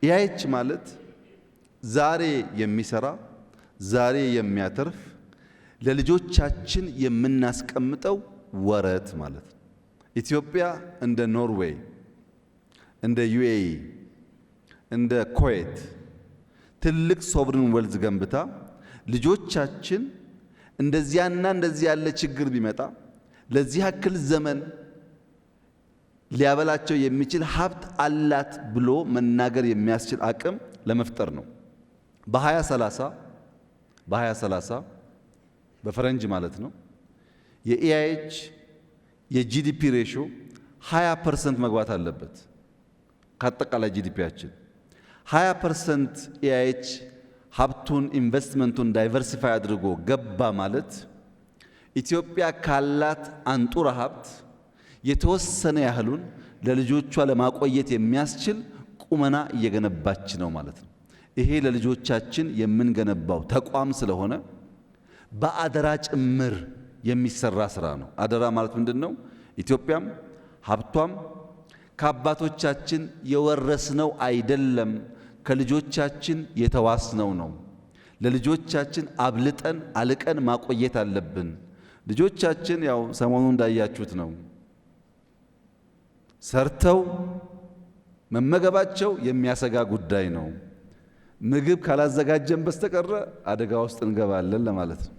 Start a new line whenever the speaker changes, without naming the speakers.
ኢአይች ማለት ዛሬ የሚሰራ ዛሬ የሚያተርፍ ለልጆቻችን የምናስቀምጠው ወረት ማለት ነው። ኢትዮጵያ እንደ ኖርዌይ፣ እንደ ዩኤኢ፣ እንደ ኩዌት ትልቅ ሶቨሪን ዌልዝ ገንብታ ልጆቻችን እንደዚያና እንደዚያ ያለ ችግር ቢመጣ ለዚህ ያክል ዘመን ሊያበላቸው የሚችል ሀብት አላት ብሎ መናገር የሚያስችል አቅም ለመፍጠር ነው። በ2030 በፈረንጅ ማለት ነው የኢአይች የጂዲፒ ሬሽዮ 20% መግባት አለበት። ከአጠቃላይ ጂዲፒያችን 20% ኢአይች ሀብቱን ኢንቨስትመንቱን ዳይቨርሲፋይ አድርጎ ገባ ማለት ኢትዮጵያ ካላት አንጡራ ሀብት የተወሰነ ያህሉን ለልጆቿ ለማቆየት የሚያስችል ቁመና እየገነባች ነው ማለት ነው። ይሄ ለልጆቻችን የምንገነባው ተቋም ስለሆነ በአደራ ጭምር የሚሰራ ስራ ነው። አደራ ማለት ምንድነው? ኢትዮጵያም ሀብቷም ከአባቶቻችን የወረስነው አይደለም፣ ከልጆቻችን የተዋስነው ነው። ለልጆቻችን አብልጠን አልቀን ማቆየት አለብን። ልጆቻችን ያው ሰሞኑን እንዳያችሁት ነው ሰርተው መመገባቸው የሚያሰጋ ጉዳይ ነው። ምግብ ካላዘጋጀን በስተቀር አደጋ ውስጥ እንገባለን ለማለት ነው።